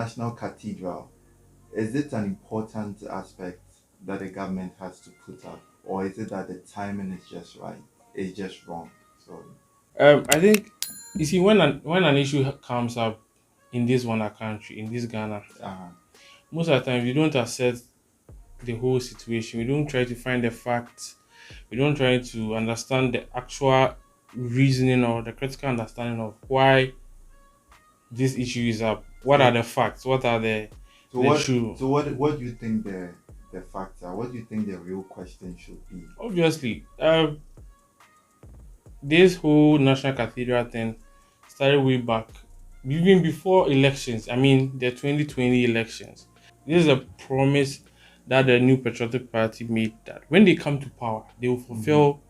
national cathedral, is it an important aspect that the government has to put up, or is it that the timing is just right? It's just wrong. Sorry. I think you see when an issue comes up in this one country, in this Ghana, Uh-huh. most of the time we don't assess the whole situation. We don't try to find the facts. We don't try to understand the actual reasoning or the critical understanding of why this issue is up. What are So the facts? What are so the what true? what do you think the facts are? What do you think the real question should be? Obviously, this whole national cathedral thing started way back, even before elections. I mean, the 2020 elections. This is a promise that the New Patriotic Party made that when they come to power, they will Mm-hmm. fulfill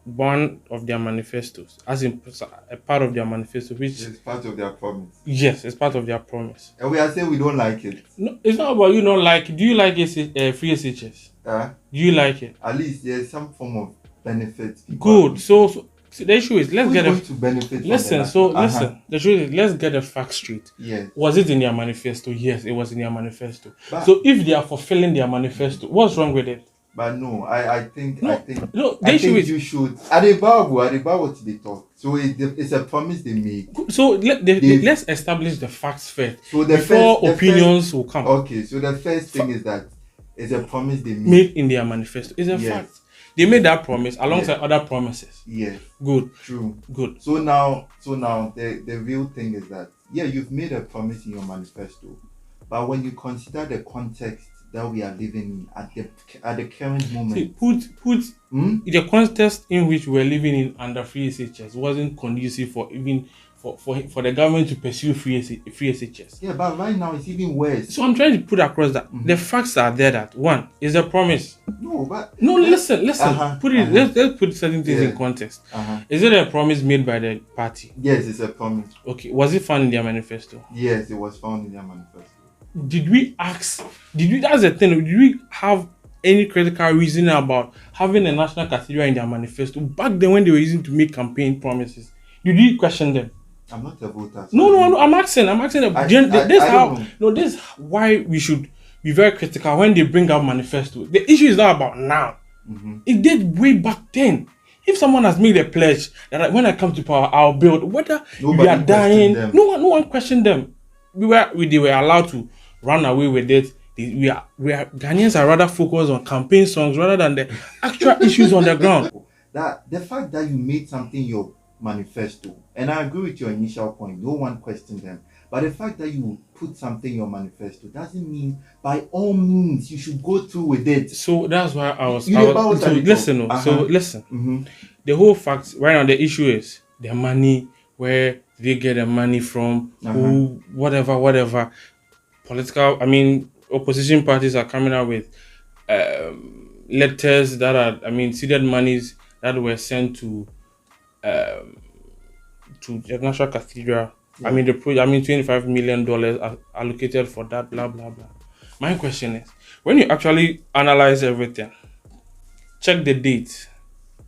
one of their manifestos, as in a part of their manifesto, which, It's part of their promise. yes, it's part of their promise. And we are saying we don't like it. No, it's not about you not like. Do you like free SHS? Uh, Do you like it? at least there's some form of benefit people are Good. getting. So the issue is let's Who's get going a to benefit from the listen. So national? Uh-huh. listen. The truth is let's get the facts straight. Yes. Was it in their manifesto? Yes, it was in their manifesto. But So if they are fulfilling their manifesto, what's wrong with it? but no, I think No, I think no. The I issue think is you should at the Bible they talk. So it's a promise they make. so They let's establish the facts first so the before first the opinions will come. okay, so the first thing is that it's a promise they make. Made in their manifesto is a Yes. fact. They made that promise alongside Yes. other promises. Yes, Good, true. good. So now the real thing is that yeah, you've made a promise in your manifesto, but when you consider the context that we are living in at the current See, moment, put hmm? the context in which we're living in under free SHS wasn't conducive for even for the government to pursue free SHS. Yeah, but right now it's even worse. So I'm trying to put across that the facts are there that one is a promise. No, but No, listen. Uh-huh, Put it. uh-huh. Let's put certain things Yeah. in context. Uh-huh. Is it a promise made by the party? Yes, it's a promise. Okay. Was it found in their manifesto? Yes, it was found in their manifesto. Did we ask? Did we? That's the thing. Did we have any critical reason about having a national cathedral in their manifesto back then when they were using to make campaign promises? Did we question them? I'm not a voter. So No. I'm asking. Them. This I how. don't know. No, this is why we should be very critical when they bring out manifesto. The issue is not about now. Mm-hmm. It did way back then. If someone has made a pledge that when I come to power, I'll build, whether Nobody we are dying, questioned them. no one questioned them. They were allowed to run away with it. We are Ghanaians are rather focused on campaign songs rather than the actual issues on the ground. That the fact that you made something your manifesto, and I agree with your initial point, no one questioned them. But the fact that you put something in your manifesto doesn't mean by all means you should go through with it. So that's why I was. You know about what so I listen, talk. no. So listen. Mm-hmm. The whole fact right now, the issue is the money. Where they get the money from? Who? Whatever. Political. I mean, opposition parties are coming out with letters that are. I mean, seeded monies that were sent to the National Cathedral. Yeah. I mean, $25 million allocated for that. Blah blah blah. My question is, when you actually analyze everything, check the date.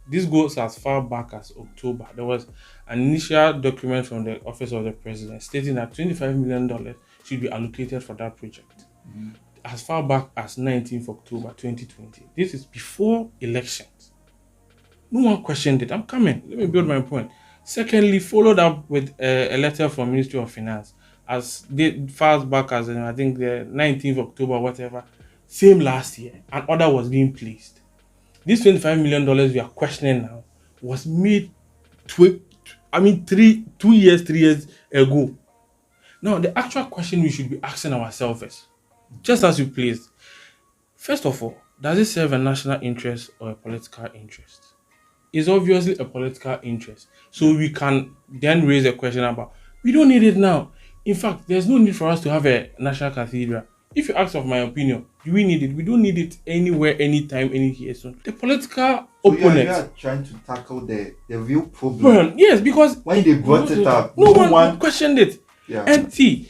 This goes as far back as October. There was an initial document from the office of the president stating that $25 million should be allocated for that project. Mm-hmm. As far back as 19th October 2020. This is before elections. No one questioned it. I'm coming. Let me build my point. Secondly, followed up with a letter from Ministry of Finance as far back as I think the 19th October, whatever, same last year. An order was being placed. This $25 million we are questioning now was made 3 years ago. Now, the actual question we should be asking ourselves is, just as you please, first of all, does it serve a national interest or a political interest? It's obviously a political interest. So we can then raise a question about, we don't need it now. In fact, there's no need for us to have a national cathedral. If you ask of my opinion, do we need it? We don't need it anywhere, anytime, anywhere soon. The political opponents. You are trying to tackle the real problem. Well, yes, because when they brought it up, no one questioned it. Yeah. And see,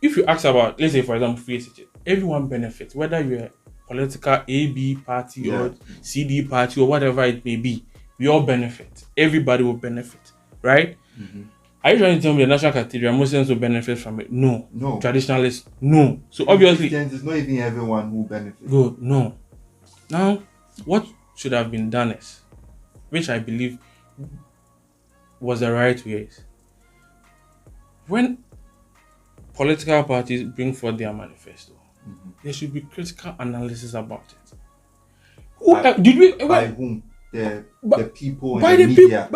if you ask about, let's say for example, free SHS, everyone benefits, whether you're a political AB party or CD party or whatever it may be. We all benefit. Everybody will benefit, right? Mm-hmm. Are you trying to tell me the National Cathedral Muslims will benefit from it? No. No. Traditionalists? No. So Even obviously, Christians, it's not even everyone who benefits. good. No. Now, what should have been done is, which I believe was the right way, is when political parties bring forth their manifesto, there should be critical analysis about it. Who did we? By whom? The people By in the media.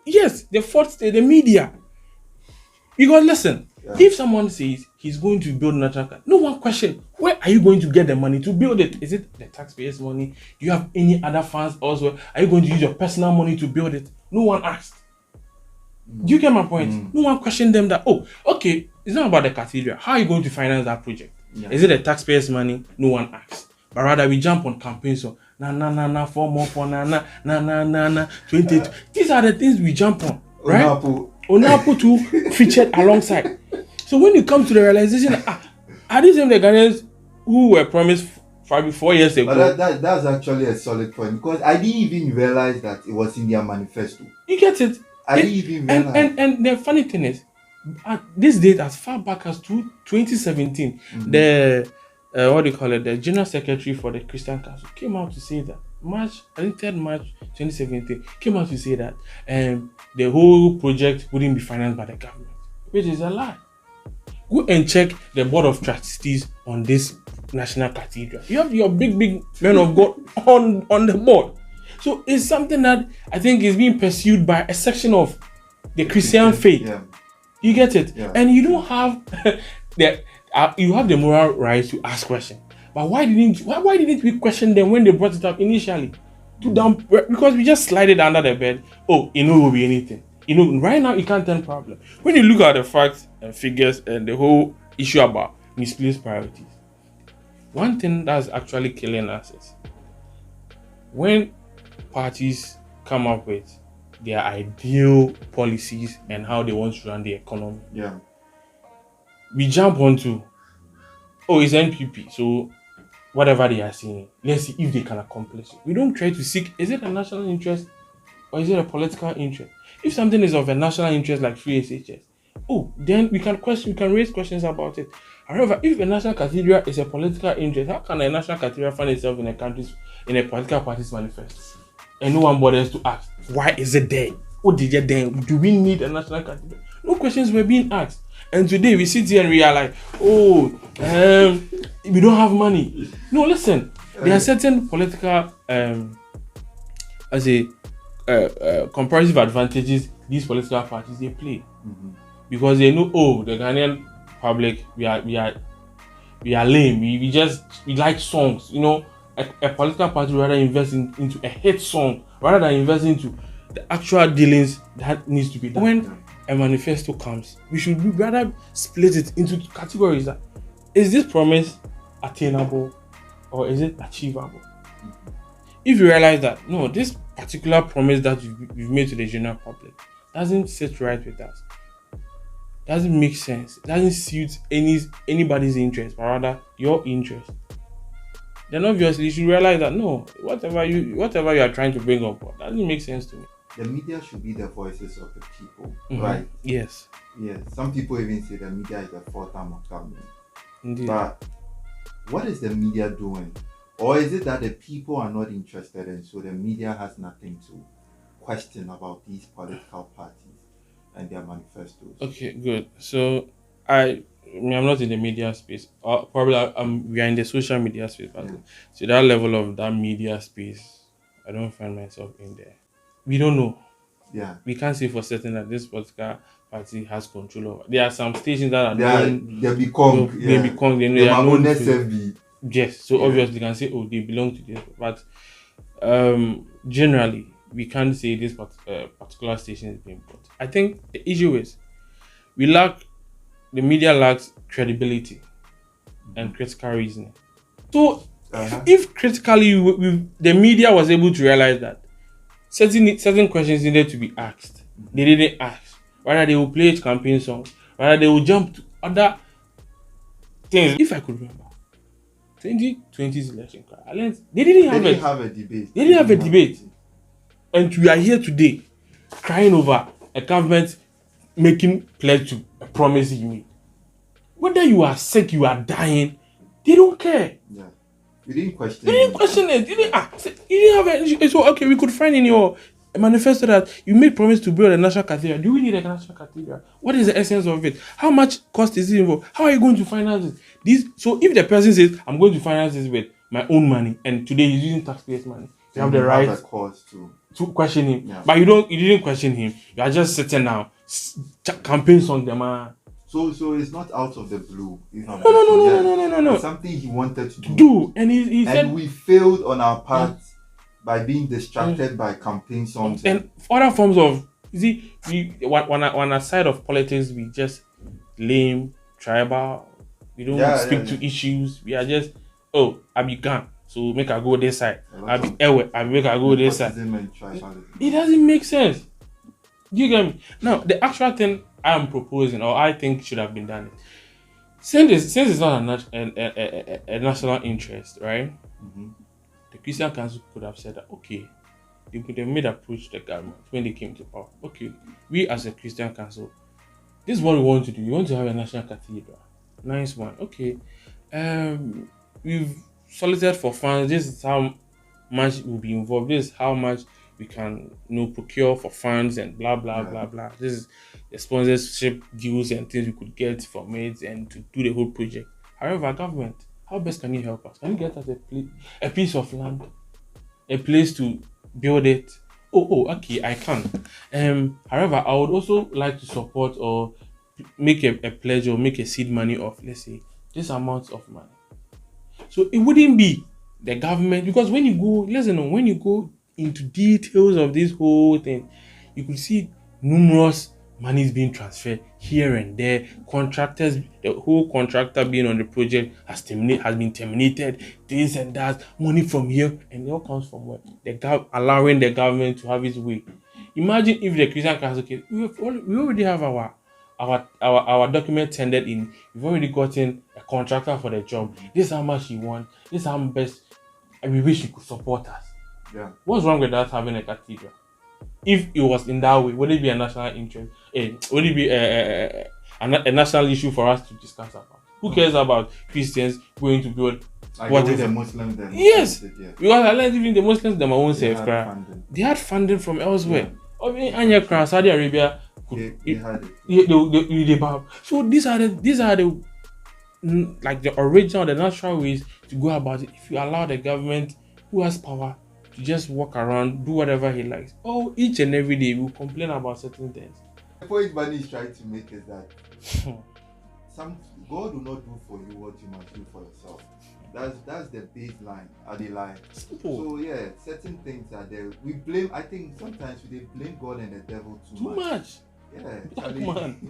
Yes, the fourth state, the media. Because listen, Yeah. if someone says he's going to build natural gas, no one question, where are you going to get the money to build it? Is it the taxpayers' money? Do you have any other funds also? Are you going to use your personal money to build it? No one asked. Do you get my point? No one questioned them that, oh, okay, it's not about the cathedral. How are you going to finance that project? Yeah. Is it the taxpayers' money? No one asked. But rather we jump on campaigns so na 4 more for na 20. These are the things we jump on, right? Onapo too featured alongside. So when you come to the realization that are these the Ghanaians who were promised 4 years ago? But that's actually a solid point, because I didn't even realize that it was in their manifesto. You get it? I didn't even realize. And the funny thing is, at this date, as far back as 2017, the what do you call it? The General Secretary for the Christian Council came out to say that March 2017, came out to say that the whole project wouldn't be financed by the government, which is a lie. Go and check the board of trustees on this national cathedral. You have your big men of God on the board. So it's something that I think is being pursued by a section of the Christian faith. Yeah. You get it? Yeah. And you don't have you have the moral right to ask questions. But why didn't we question them when they brought it up initially? Because we just slide it under the bed. Oh, it will be anything. Right now it can't turn problem. When you look at the facts and figures and the whole issue about misplaced priorities, one thing that's actually killing us is when parties come up with their ideal policies and how they want to run the economy. Yeah. We jump onto, it's NPP, so whatever they are saying, let's see if they can accomplish it. We don't try to seek, is it a national interest or is it a political interest? If something is of a national interest like free SHS, then we can raise questions about it. However, if a national cathedral is a political interest, how can a national cathedral find itself in a political party's manifesto? And no one bothers to ask, why is it there? What did you there? Do we need a national cathedral? No questions were being asked. And today we sit here and realize, we don't have money. No, listen, there are certain political, comparative advantages these political parties they play, because they know, the Ghanaian public, we are lame. We like songs, A political party rather invest into a hit song rather than invest into the actual dealings that needs to be done. When a manifesto comes, we should rather split it into categories. Is this promise attainable or is it achievable? If you realize that no, this particular promise that we've made to the general public doesn't sit right with us, doesn't make sense, doesn't suit anybody's interest, but rather your interest, then obviously you should realize that no, whatever you are trying to bring up doesn't make sense to me. The media should be the voices of the people, right? Yes. Yes. Some people even say the media is the fourth arm of government. Indeed. But what is the media doing? Or is it that the people are not interested, and so the media has nothing to question about these political parties and their manifestos? Okay, good. So I'm not in the media space. Probably we are in the social media space. But to that level of that media space, I don't find myself in there. We don't know. Yeah. We can't say for certain that this political party has control over. There are some stations that are they become. They are known to. Yes, so Yeah. obviously you can say, they belong to this. But generally, we can't say this particular station is being bought. I think the issue is the media lacks credibility and critical reasoning. So if critically the media was able to realize that certain questions needed to be asked, they didn't ask. Rather they will play campaign songs. Rather they will jump to other things. If I could remember, 2020's election, they didn't have a debate. They didn't have a debate. And we are here today crying over a government making pledge to a promise you made. Whether you are sick, you are dying, they don't care. Yeah. We didn't question You didn't it. question it. You didn't have it. So okay, we could find in your manifesto that you made promise to build a national cathedral. Do we need a national cathedral? What is the essence of it? How much cost is it involved? How are you going to finance it? This. So if the person says, "I'm going to finance this with my own money," and today he's using taxpayers' money, you have And the you right have a cause to question him. Yeah. But you don't. You didn't question him. You are just sitting now, campaign song them. So it's not out of the blue. You know, No. It's something he wanted to do. And he said, and we failed on our part by being distracted by campaign songs and other forms of, you see, we on a side of politics, we just lame, tribal. We don't speak to issues. We are just, oh, I be gone, so make I go this side. I be ewe, I make I go this side. It doesn't make sense. Do you get me? Now, the actual thing I am proposing, or I think should have been done, since it's not a national interest, right? Mm-hmm. The Christian Council could have said that, okay, they could have made approach to the government when they came to power. Okay, we as a Christian Council, this is what we want to do. We want to have a national cathedral. Nice one. Okay, we've solicited for funds. This is how much will be involved. This is how much we can, procure for funds and blah blah blah blah. This is the sponsorship deals and things we could get from it and to do the whole project. However, government, how best can you help us? Can you get us a piece of land, a place to build it? Oh, okay, I can. However, I would also like to support or make a pledge or make a seed money of, let's say, this amount of money. So it wouldn't be the government, because when you go into details of this whole thing, you could see numerous monies being transferred here and there. Contractors, the whole contractor being on the project has been terminated. This and that, money from here, and it all comes from where? Allowing the government to have its way. Imagine if the Christian Council case, we already have our document tendered in. We've already gotten a contractor for the job. This is how much you want. This is how best, and we wish you could support us. Yeah. What's wrong with us having a cathedral? If it was in that way, would it be a national interest? Would it be a national issue for us to discuss about? Who cares about Christians going to build whatever? Muslims then. Yes, because I learned even the Muslims them own self. They had funding from elsewhere. I mean, Saudi Arabia. They had it. So these are the like the original, the natural ways to go about it. If you allow the government who has power to just walk around, do whatever he likes. Oh, each and every day we'll complain about certain things. The point Bunny is trying to make is that God will not do for you what you must do for yourself. That's the baseline of the line. So yeah, certain things are there. I think sometimes we blame God and the devil too much. Yeah,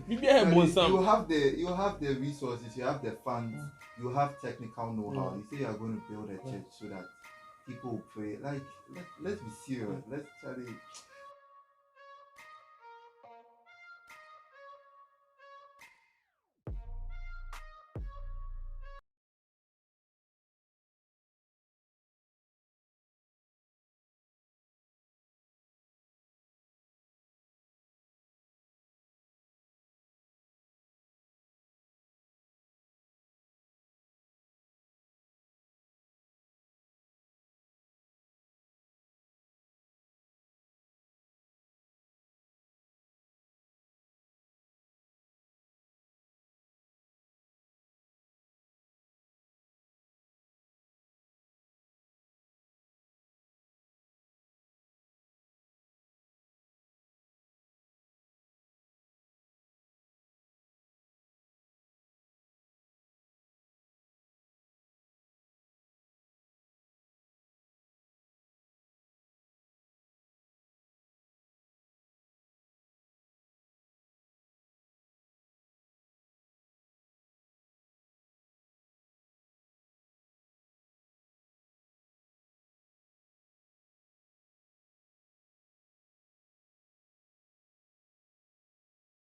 you have the resources, you have the funds, you have technical know-how. You say you are going to build a church so that people will pray. Like, let's be serious. Let's try to